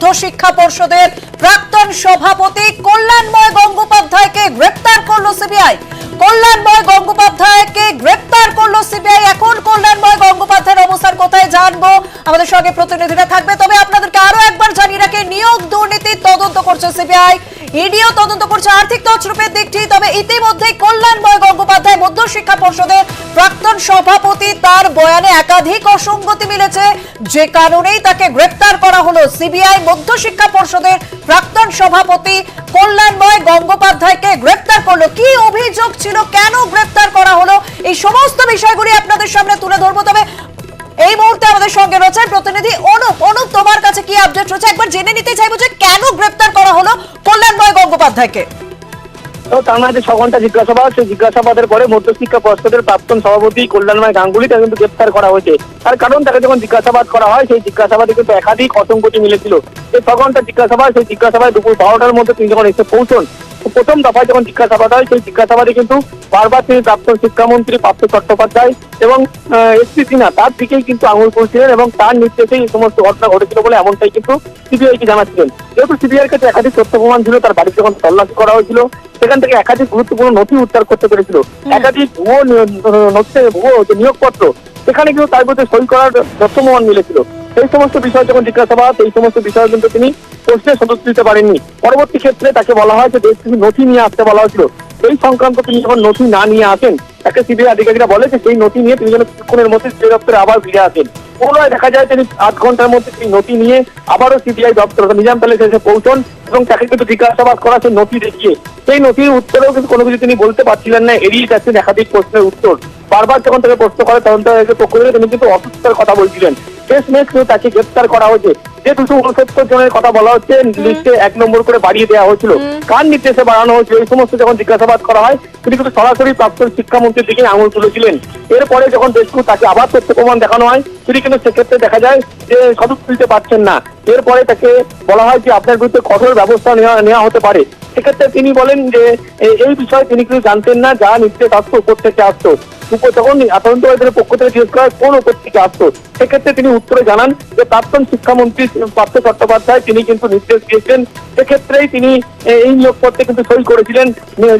মধ্যশিক্ষা পর্ষদের প্রাক্তন সভাপতি কল্যাণময় গঙ্গোপাধ্যায়কে গ্রেপ্তার করলো সিবিআই। কল্যাণময় গঙ্গোপাধ্যায়কে গ্রেপ্তার করলো সিবিআই। এখন কল্যাণময় গঙ্গোপাধ্যায়ের অবস্থান কোথায় জানবো, আমাদের সঙ্গে প্রতিনিধিরা থাকবে। তবে আপনাদেরকে আরো একবার জানিয়ে রাখি, নিয়োগ দুর্নীতি তদন্ত করছে সিবিআই, ইডিও তদন্ত করছে আর্থিক তছরূপের দিকটি। তবে ইতিমধ্যে কল্যাণময় গঙ্গোপাধ্যায় মধ্যশিক্ষা পর্ষদের প্রাক্তন সভাপতি, তার বয়ানে একাধিক অসঙ্গতি মিলেছে, যে কারণেই তাকে গ্রেপ্তার করা হলো। সিবিআই মধ্যশিক্ষা পর্ষদের প্রাক্তন সভাপতি কল্যাণময় গঙ্গোপাধ্যায়কে গ্রেপ্তার করলো। কি অভিযোগ ছিল, কেন গ্রেপ্তার করা হলো, এই সমস্ত বিষয়গুলি আপনাদের সামনে তুলে ধরবো। তবে এই মুহূর্তে আমাদের সঙ্গে রয়েছে প্রতিনিধি অনুপ। অনুপ, তোমার কাছে কি আপডেট রয়েছে একবার জেনে নিতে চাইবো যে কেন গ্রেপ্তার করা হলো কল্যাণময় গঙ্গোপাধ্যায়কে। তার মধ্যে 6 ঘন্টা জিজ্ঞাসাবাদ, সেই জিজ্ঞাসাবাদের পরে মধ্যশিক্ষা পর্ষদের প্রাক্তন সভাপতি কল্যাণময় গাঙ্গুলি তাকে কিন্তু গ্রেপ্তার করা হয়েছে। তার কারণ, তাকে যখন জিজ্ঞাসাবাদ করা হয় সেই জিজ্ঞাসাবাদে কিন্তু একাধিক অসঙ্গতি মিলেছিল। এই 6 ঘন্টা জিজ্ঞাসাবাদ, সেই জিজ্ঞাসাবাদ দুপুর 12টার মধ্যে তিনি যখন এসে পৌঁছন, প্রথম দফায় যখন জিজ্ঞাসাবাদ হয় সেই জিজ্ঞাসাবাদে কিন্তু বারবার তিনি প্রাক্তন শিক্ষামন্ত্রী পার্থ চট্টোপাধ্যায় এবং এসপি সিনহা তার দিকেই কিন্তু আঙুল তুলছিলেন এবং তার নির্দেশেই এই সমস্ত ঘটনা ঘটেছিল বলে এমনটাই কিন্তু সিবিআইকে জানাচ্ছিলেন। যেহেতু সিবিআইয়ের কাছে একাধিক তথ্য প্রমাণ ছিল, তার বাড়িতে যখন তল্লাশি করা হয়েছিল সেখান থেকে একাধিক গুরুত্বপূর্ণ নথি উদ্ধার করতে পেরেছিল, একাধিক ভুয়ো নিয়োগপত্র, সেখানে কিন্তু তার বিরুদ্ধে সই করার তথ্য প্রমাণ মিলেছিল। সেই সমস্ত বিষয় যখন জিজ্ঞাসাবাদ, এই সমস্ত বিষয় কিন্তু তিনি প্রশ্নে সদস্য দিতে পারেননি। পরবর্তী ক্ষেত্রে তাকে বলা হয় যে বেশ কিছু নথি নিয়ে আসতে বলা হয়েছিল, সেই সংক্রান্ত তিনি যখন নথি না নিয়ে আসেন, তাকে সিবিআই আধিকারিকরা বলে যে সেই নথি নিয়ে তিনি যেন কিছুক্ষণের মধ্যে সিবিআই দপ্তরে আবার ফিরে আসেন। পুনরায় দেখা যায় তিনি 8 ঘন্টার মধ্যে সেই নথি নিয়ে আবারও সিবিআই দপ্তর নিজাম প্যালেসে এসে পৌঁছন এবং তাকে কিন্তু জিজ্ঞাসাবাদ করা সেই নথি দেখিয়ে সেই নথির উত্তরেও কিন্তু কোনো কিছু তিনি বলতে পারছিলেন না, এড়িয়ে যাচ্ছেন একাধিক প্রশ্নের উত্তর। বারবার যখন তাকে প্রশ্ন করে তদন্তকারীদের পক্ষ থেকে তিনি কিন্তু অসুস্থতার কথা বলছিলেন। শেষমেশ তাকে গ্রেপ্তার করা হয়েছে। যে 269 জনের কথা বলা হচ্ছে লিস্টে 1 নম্বর করে বাড়িয়ে দেওয়া হয়েছিল, কার নির্দেশে বাড়ানো হয়েছিল, এই সমস্ত যখন জিজ্ঞাসাবাদ করা হয় তিনি কিন্তু সরাসরি প্রাক্তন শিক্ষামন্ত্রীর দিকে আঙুল তুলেছিলেন। এরপরে যখন দেশগুলো তাকে আবার তথ্য প্রমাণ দেখানো হয়, তিনি কিন্তু সেক্ষেত্রে দেখা যায় যে সদস্য দিতে পারছেন না। এরপরে তাকে বলা হয় যে আপনার বিরুদ্ধে কঠোর ব্যবস্থা নেওয়া হতে পারে। সেক্ষেত্রে তিনি বলেন যে এই বিষয়ে তিনি কিন্তু জানতেন না, যা নির্দেশ আসতো উপর থেকে আসতো। তখন তদন্তকারীদের পক্ষ থেকে জিজ্ঞেস করা কোন উপর থেকে আসতো, সেক্ষেত্রে তিনি উত্তরে জানান যে প্রাক্তন শিক্ষামন্ত্রী পার্থ চট্টোপাধ্যায় তিনি কিন্তু নির্দেশ দিয়েছেন। সেক্ষেত্রেই তিনি এই নিয়োগপত্রে কিন্তু সই করেছিলেন।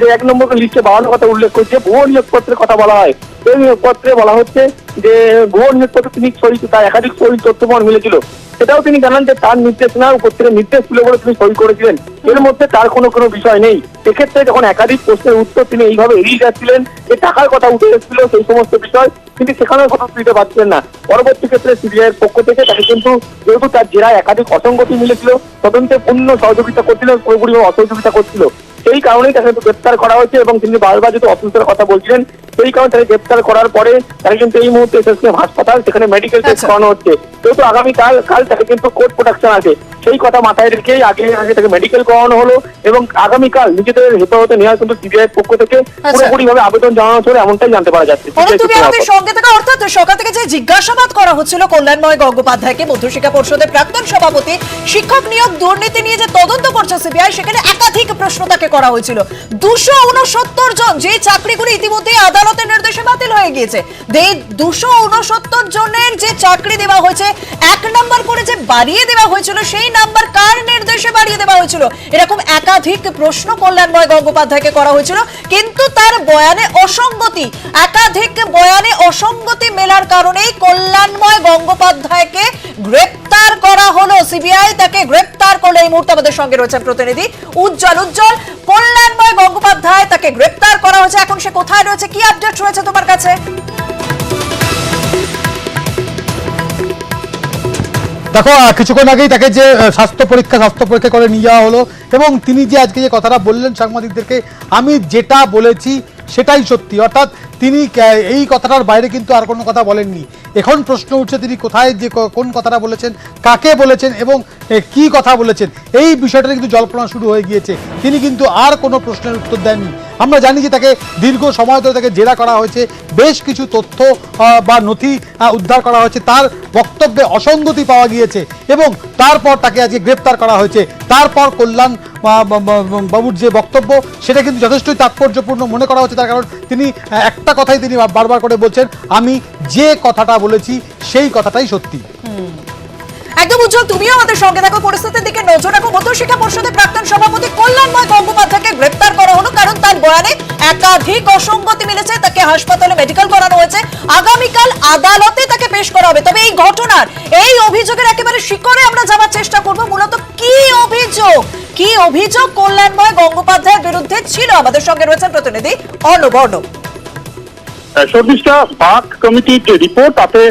যে 1 নম্বর লিস্টে 52 কথা উল্লেখ করছে, ভুয়ো নিয়োগপত্রের কথা বলা হয়। এই নিয়োগপত্রে বলা হচ্ছে যে ভুয়ো নিয়োগপত্রে তিনি সই, তার একাধিক সই তথ্য প্রমাণ মিলেছিল। সেটাও তিনি জানান যে তার নির্দেশ না, উপর থেকে নির্দেশ ছিল বলে তিনি সই করেছিলেন, এর মধ্যে তার কোনো বিষয় নেই। সেক্ষেত্রে যখন একাধিক প্রশ্নের উত্তর তিনি এইভাবে এড়িয়ে যাচ্ছিলেন, যে টাকার কথা উঠে এসেছিল সেই সমস্ত বিষয় কিন্তু সেখানেও কথা দিতে পারছিলেন না। পরবর্তী ক্ষেত্রে সিবিআইয়ের পক্ষ থেকে তাকে কিন্তু যেহেতু তার জেরায় একাধিক অসঙ্গতি মিলেছিল, তদন্তে পূর্ণ সহযোগিতা করছিলেন, পুরোপুরিভাবে অসহযোগিতা করছিল, সেই কারণেই তাকে গ্রেপ্তার করা হয়েছে। এবং তিনি বারবার যেহেতু অসুস্থতার কথা বলছিলেন, সেই কারণে তাকে গ্রেপ্তার করার পরে তাকে কিন্তু এই মুহূর্তে এসএসকেএম হাসপাতাল, সেখানে মেডিকেল টেস্ট করানো হচ্ছে। যেহেতু আগামীকাল তাকে কিন্তু কোর্ট প্রোটেকশন আছে, সেই কথা মাথায় রেখেই আগে তাকে মেডিকেল করানো হলো এবং আগামীকাল নিজেদের হেফাজতে নেওয়ার কিন্তু সিবিআইয়ের পক্ষ থেকে পুরোপুরিভাবে আবেদন জানানো হলো, এমনটাই জানতে পারা যাচ্ছে। অর্থাৎ সকাল থেকে যে জিজ্ঞাসাবাদ করা হচ্ছিল কল্যাণময় গঙ্গোপাধ্যায়কে, মধ্যশিক্ষা পর্ষদের প্রাক্তন সভাপতি, শিক্ষক নিয়োগ দুর্নীতি নিয়ে যে তদন্ত করছে সিবিআই, সেখানে একাধিক প্রশ্ন তাকে করা হয়েছিল। 269 জন, যে চাকরিগুলি ইতিমধ্যে আদালতের নির্দেশে বাতিল হয়ে গিয়েছে, 269 জনের যে চাকরি দেওয়া হয়েছে, 1 নাম্বার করে যে বাড়িয়ে দেওয়া হয়েছিল, সেই নাম্বার কার নির্দেশে বাড়িয়ে দেওয়া হয়েছিল, এরকম একাধিক প্রশ্ন কল্যাণময় গঙ্গোপাধ্যায়কে করা হয়েছিল। কিন্তু তার বয়ানে অসঙ্গতি, একাধিক বয়ানে অসঙ্গতি মেলার কারণেই কল্যাণময় গঙ্গোপাধ্যায়কে গ্রেপ্তার করা হলো। সিবিআই তাকে গ্রেপ্তার করলো। এই মুহূর্তে আমাদের সঙ্গে রয়েছে প্রতিনিধি উজ্জ্বল। কল্যাণময় গঙ্গোপাধ্যায়, তাকে গ্রেপ্তার করা হয়েছে, এখন সে কোথায় রয়েছে, কি আপডেট রয়েছে তোমার কাছে? দেখো, কিছুক্ষণ আগেই তাকে যে স্বাস্থ্য পরীক্ষা করে নিয়ে যাওয়া হলো এবং তিনি যে আজকে যে কথাটা বললেন সাংবাদিকদেরকে, আমি যেটা বলেছি সেটাই সত্যি, অর্থাৎ তিনি এই কথাটার বাইরে কিন্তু আর কোনো কথা বলেননি। এখন প্রশ্ন উঠছে তিনি কোথায় যে কোন কথাটা বলেছেন, কাকে বলেছেন এবং কি কথা বলেছেন, এই বিষয়টা কিন্তু জল্পনা শুরু হয়ে গিয়েছে। তিনি কিন্তু আর কোনো প্রশ্নের উত্তর দেননি। আমরা জানি যে তাকে দীর্ঘ সময় ধরে তাকে জেরা করা হয়েছে, বেশ কিছু তথ্য বা নথি উদ্ধার করা হয়েছে, তার বক্তব্যে অসঙ্গতি পাওয়া গিয়েছে এবং তারপর তাকে আজকে গ্রেপ্তার করা হয়েছে। তারপর কল্যাণ বাবুর যে বক্তব্য, সেটা কিন্তু যথেষ্টই তাৎপর্যপূর্ণ মনে করা হচ্ছে, তার কারণ তিনি একটা কথাই তিনি বারবার করে বলছেন, আমি যে কথাটা বলেছি সেই কথাটাই সত্যি। একদম উজ্জ্বল, তুমিও আমাদের সঙ্গে থাকো, পরিস্থিতির দিকে নজর রাখো। মধ্যশিক্ষা পর্ষদের প্রাক্তন সভাপতি কল্যাণময় গঙ্গোপাধ্যায়কে গ্রেপ্তার করা হলো কারণ তার বয়ানে একাধিক অসঙ্গতি মিলেছে। তাকে হাসপাতালে মেডিকেল করানো হয়েছে, আগামীকাল আদালতে তাকে পেশ করা হবে। তবে এই ঘটনার, এই অভিযোগের একেবারে শিকড়ে আমরা যাওয়ার চেষ্টা করব। মূলত কি অভিযোগ কল্যাণময় গঙ্গোপাধ্যায়ের বিরুদ্ধে ছিল? আমাদের সঙ্গে রয়েছেন প্রতিনিধি অর্ণব। সর্দিষ্টা বাক কমিটির যে রিপোর্ট তাতে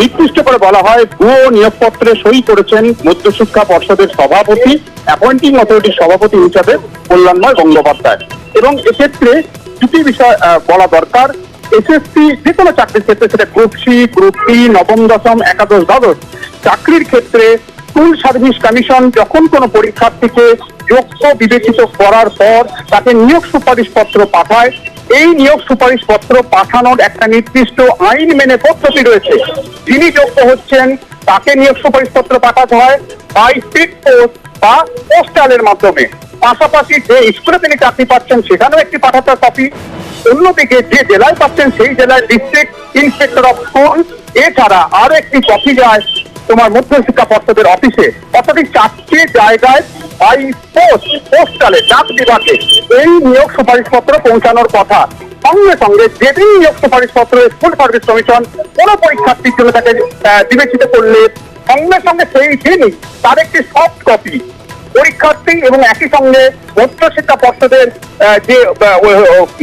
নির্দিষ্ট করে বলা হয় ভুয়ো নিয়োগপত্রে সই করেছেন মধ্যশিক্ষা পর্ষদের সভাপতি, অ্যাপয়েন্টিং অথরিটির সভাপতি হিসাবে কল্যাণময় গঙ্গোপাধ্যায়। এবং এক্ষেত্রে দুটি বিষয় বলা দরকার। এসএসসি যে কোনো চাকরির ক্ষেত্রে, সেটা গ্রুপ সি, গ্রুপ বি, নবম, দশম, একাদশ, দ্বাদশ চাকরির ক্ষেত্রে স্কুল সার্ভিস কমিশন যখন কোনো পরীক্ষার্থীকে যোগ্য বিবেচিত করার পর তাকে নিয়োগ সুপারিশপত্র পাঠায়, এই নিয়োগ সুপারিশপত্র পাঠানোর একটা নির্দিষ্ট আইন মেনে পদ্ধতি রয়েছে। যিনি যোগ্য হচ্ছেন তাকে নিয়োগ সুপারিশপত্র পাঠাতে হয় বাই স্পিড পোস্ট বা পোস্টালের মাধ্যমে। পাশাপাশি যে স্কুলে তিনি চাকরি পাচ্ছেন সেখানেও একটি পাঠাতে কপি, অন্যদিকে যে জেলায় পাচ্ছেন সেই জেলায় ডিস্ট্রিক্ট ইন্সপেক্টর অফ স্কুল এছাড়া আরো একটি কপি যায় তোমার মধ্যশিক্ষা পর্ষদের অফিসে। অর্থাৎ এই 4টি জায়গায় বাই পোস্টালে ডাক বিভাগে এই নিয়োগ সুপারিশপত্র পৌঁছানোর কথা। সঙ্গে সঙ্গে যেদিন নিয়োগ সুপারিশপত্র স্কুল সার্ভিস কমিশন কোনো পরীক্ষার্থীর জন্য তাকে বিবেচিত করলে সঙ্গে সঙ্গে সেই দিনই তার একটি সফট কপি পরীক্ষার্থী এবং একই সঙ্গে মধ্যশিক্ষা পর্ষদের যে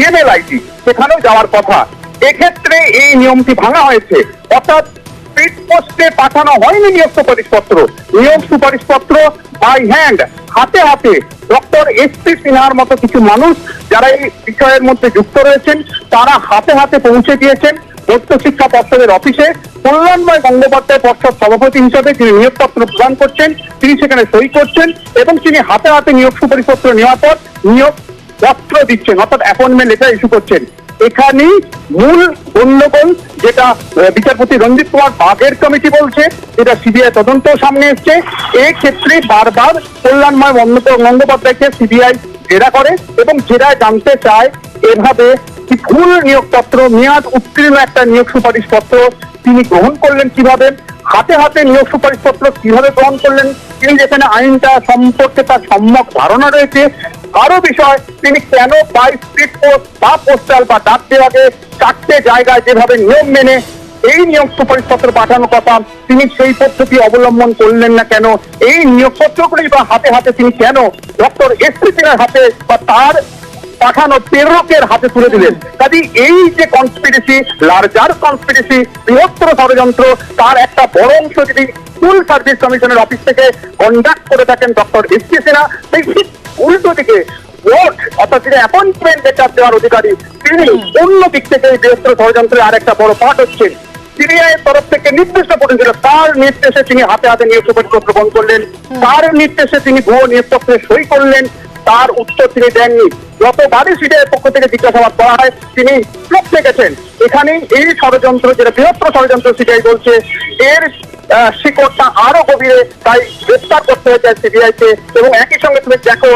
ইমেল আইডি সেখানেও যাওয়ার কথা। এক্ষেত্রে এই নিয়মটি ভাঙা হয়েছে, অর্থাৎ স্পিড পোস্টে পাঠানো হয়নি নিয়োগ সুপারিশপত্র বাই হ্যান্ড, হাতে হাতে ডক্টর এস.পি. সিনহার মতো কিছু মানুষ যারা এই বিষয়ের মধ্যে যুক্ত রয়েছেন তারা হাতে হাতে পৌঁছে দিয়েছেন মধ্যশিক্ষা পর্ষদের অফিসে। কল্যাণময় গঙ্গোপাধ্যায় পর্ষদ সভাপতি হিসেবে যিনি নিয়োগপত্র প্রদান করছেন তিনি সেখানে সই করছেন এবং তিনি হাতে হাতে নিয়োগ সুপারিশপত্র নেওয়ার পর নিয়োগ পত্র দিচ্ছেন, অর্থাৎ অ্যাপয়েন্টমেন্ট লেটার ইস্যু করছেন। এখানেই মূল গণ্ডগোল, যেটা বিচারপতি রঞ্জিত কুমার বাগের কমিটি বলছে, যেটা সিবিআই তদন্ত সামনে এসছে। এই ক্ষেত্রে বারবার কল্যাণময় গঙ্গোপাধ্যায়কে সিবিআই জেরা করে এবং জেরায় জানতে চায় এভাবে কি ভুল নিয়োগপত্র, মেয়াদ উত্তীর্ণ একটা নিয়োগ সুপারিশপত্র তিনি গ্রহণ করলেন কিভাবে, হাতে হাতে নিয়োগ সুপারিশপত্র কিভাবে গ্রহণ করলেন, তিনি যেখানে আইনটা সম্পর্কে তার সম্যক ধারণা রয়েছে। আরো বিষয়, তিনি কেন বাই স্পিড পোস্ট বা পোস্টাল বা ডাক বিভাগে 4টে জায়গায় যেভাবে নিয়ম মেনে এই নিয়োগ সুপারিশপত্র পাঠানোর কথা তিনি সেই পদ্ধতি অবলম্বন করলেন না কেন, এই নিয়োগপত্রগুলি বা হাতে হাতে তিনি কেন ডক্টর এস.পি. সিনহার হাতে বা তার পাঠানো প্রেরকের হাতে তুলে দিলেন। কাজে এই যে কনস্পিরেসি, লার্জার কনস্পিরেসি, বৃহত্তর ষড়যন্ত্র, তার একটা বড় অংশ যদি স্কুল সার্ভিস কমিশনের অফিস থেকে কন্ডাক্ট করে থাকেন ডক্টর এস.পি. সিনহা, সেই উল্টো দিকে বোর্ড অর্থাৎ যিনি অ্যাপয়েন্টমেন্ট লেটার দেওয়ার অধিকারী তিনি অন্য দিক থেকে এই বৃহত্তর ষড়যন্ত্রের আর একটা বড় পার্ট হচ্ছেন। সিবিআই তরফ থেকে নির্দিষ্ট করেছিল, তার নির্দেশে তিনি হাতে হাতে নিয়োগ সুপারিশপত্র গ্রহণ করলেন, তার নির্দেশে তিনি ভুয়ো নিয়োগপত্রে সই করলেন, তার উত্তর তিনি দেননি। যতবারই সিবিআই পক্ষ থেকে জিজ্ঞাসাবাদ করা হয় তিনি লক্ষ্যে গেছেন। এখানেই এই ষড়যন্ত্র, যেটা বৃহত্তর ষড়যন্ত্র সিবিআই বলছে, এর শিকড়টা আরো গভীরে, তাই গ্রেফতার করতে হয়েছে সিবিআইকে। এবং একই সঙ্গে তুমি দেখো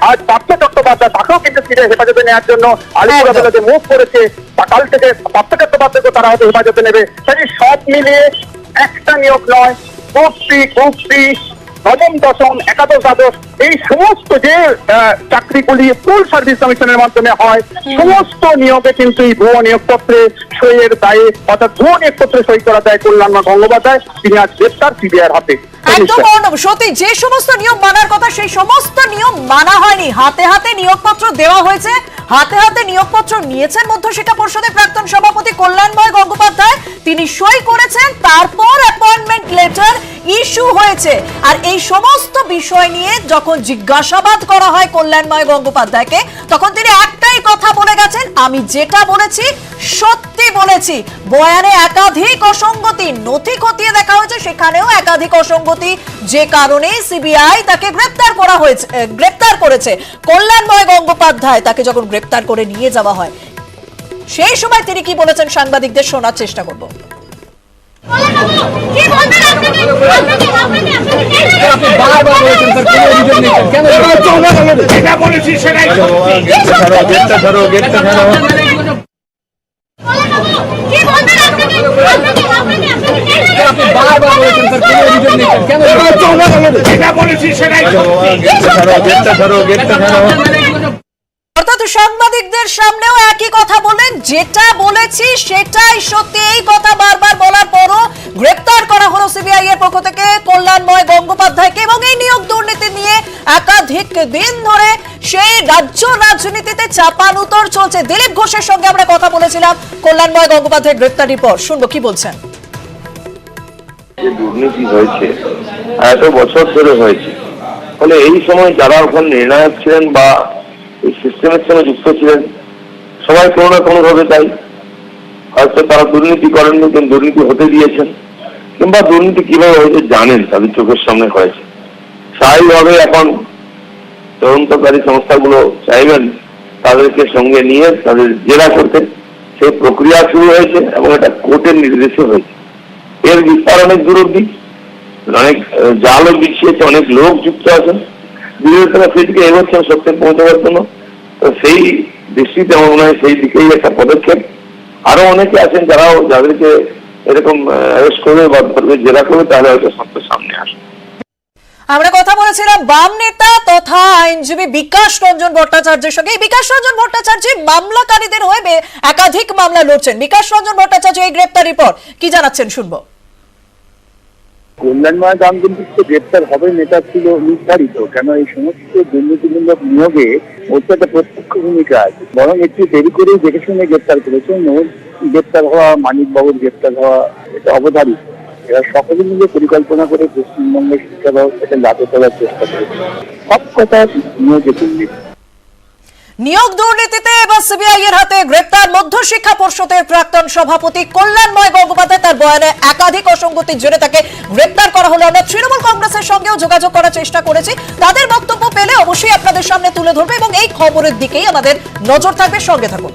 আজ পার্থ চট্টোপাধ্যায়, তাকেও কিন্তু সিবিআই হেফাজতে নেওয়ার জন্য আলিপুর আদালতে মুভ করেছে, বা কাল থেকে পার্থ চট্টোপাধ্যায়কে তারা হয়তো হেফাজতে নেবে। তাই সব মিলিয়ে একটা নিয়োগ নয়, গ্রুপ সি, নবম, দশম, একাদশ, দ্বাদশ এই সমস্ত যে চাকরিগুলি স্কুল সার্ভিস কমিশনের মাধ্যমে হয়, সমস্ত নিয়োগে কিন্তু এই ভুয়ো নিয়োগপত্রে সইয়ের দায়ে, অর্থাৎ ভুয়ো নিয়োগপত্রে সই করা দায় কল্যাণময় গঙ্গোপাধ্যায়, তিনি আজ গ্রেপ্তার সিবিআইয়ের হাতে। একদম অর্ণব, সত্যি যে সমস্ত নিয়ম মানার কথা সেই সমস্ত নিয়ম মানা হয়নি। হাতে হাতে নিয়োগপত্র দেওয়া হয়েছে, হাতে হাতে নিয়োগপত্র নিয়েছেন মধ্যশিক্ষা পর্ষদের প্রাক্তন সভাপতি কল্যাণময় গঙ্গোপাধ্যায়, তিনি সই করেছেন, তারপর অ্যাপয়েন্টমেন্ট লেটার ইস্যু হয়েছে। আর এই সমস্ত বিষয় নিয়ে যখন জিজ্ঞাসাবাদ করা হয় কল্যাণময় গঙ্গোপাধ্যায়কে, তখন তিনি একটাই কথা বলে গেছেন, আমি যেটা বলেছি সত্যি বলেছি। বয়ানে একাধিক অসঙ্গতি, নথি খতিয়ে দেখা হয়েছে, সেখানেও একাধিক অসঙ্গতি, যে কারণে সিবিআই তাকে গ্রেপ্তার করেছে। কল্যাণময় গঙ্গোপাধ্যায় তাকে যখন গ্রেপ্তার করে নিয়ে যাওয়া হয়, সেই সময় তিনি কি বলেছেন সাংবাদিকদের শোনার চেষ্টা করব। বারবার অর্থাৎ সাংবাদিকদের সামনেও একই কথা বলেন, যেটা বলেছি সেটাই সত্যি। এই কথা বারবার বলার পরও গ্রেপ্তার করা হলো সিবিআই এর পক্ষ থেকে কল্যাণময় গঙ্গোপাধ্যায়কে, এবং এই নিয়োগ দুর্নীতি নিয়ে একাধিক দিন ধরে সেই রাজ্য রাজনীতিতে চাপানুতর চলছে। দিলীপ ঘোষের সঙ্গে আমরা কথা বলেছিলাম কল্যাণময় গঙ্গোপাধ্যায়ের গ্রেপ্তারির পর, শুনবো কি বলছেন। যে দুর্নীতি হয়েছে এত বছর ধরে হয়েছে, ফলে এই সময় যারা ওখানে নির্ণায়ক ছিলেন বা এই সিস্টেমের সঙ্গে যুক্ত ছিলেন সবাই কোনো না কোনো ভাবে তাই হয়তো তারা দুর্নীতি করেননি, কিন্তু দুর্নীতি হতে দিয়েছেন, কিংবা দুর্নীতি কিভাবে হয়েছে জানেন, তাদের চোখের সামনে হয়েছে। স্বাভাবিকভাবে এখন তদন্তকারী সংস্থাগুলো চাইবেন তাদেরকে সঙ্গে নিয়ে তাদের জেরা করতে। সেই প্রক্রিয়া শুরু হয়েছে এবং এটা কোর্টের নির্দেশে হয়েছে। এর বিস্তার অনেক দূর অব্দি, অনেক জালও বিছিয়েছে, অনেক লোক যুক্ত আছেন, বিরোধিতা সেদিকে এগোচ্ছেন সত্যি পৌঁছাবার জন্য। তো সেই দৃষ্টিতে আমার মনে হয় সেই দিকেই একটা পদক্ষেপ। আরো অনেকে আছেন যাদেরকে এরকম অ্যারেস্ট করবে বা ধরবে, জেরা করবে, তাহলে হয়তো সত্যের সামনে আসবে। আমরা কথা বলেছিলাম বাম নেতা তথা আইনজীবী বিকাশ রঞ্জন ভট্টাচার্যের সঙ্গে। এই বিকাশ রঞ্জন ভট্টাচার্য মামলাকারীদের হয়ে একাধিক মামলা লড়ছেন। বিকাশ রঞ্জন ভট্টাচার্য এই গ্রেপ্তারির পর কি জানাচ্ছেন, শুনবো। কল্যাণময় গাঙ্গুলির তো গ্রেপ্তার হবে নেতা ছিল নির্ধারিত, কেন এই সমস্ত দুর্নীতিমূলক নিয়োগে ওর তো একটা প্রত্যক্ষ ভূমিকা আছে। বরং একটু দেরি করেই দেখে শুনে গ্রেপ্তার করেছে। ওর গ্রেপ্তার হওয়া, মানিক বাবুর গ্রেপ্তার হওয়া, এটা অবধারিত। এরা সকলে মিলে পরিকল্পনা করে পশ্চিমবঙ্গের শিক্ষা ব্যবস্থাকে লাভে তোলার চেষ্টা করেছে। সব কথা নিয়োগে দুর্নীতি। নিয়োগ দুর্নীতিতে এবার সিবিআই এর হাতে গ্রেপ্তার মধ্যশিক্ষা পর্ষদের প্রাক্তন সভাপতি কল্যাণময় গঙ্গোপাধ্যায়। তার বয়ানে একাধিক অসঙ্গতির জেরে তাকে গ্রেপ্তার করা হলো। আমরা তৃণমূল কংগ্রেসের সঙ্গেও যোগাযোগ করার চেষ্টা করেছি, তাদের বক্তব্য পেলে অবশ্যই আপনাদের সামনে তুলে ধরবে এবং এই খবরের দিকেই আমাদের নজর থাকবে। সঙ্গে থাকুন।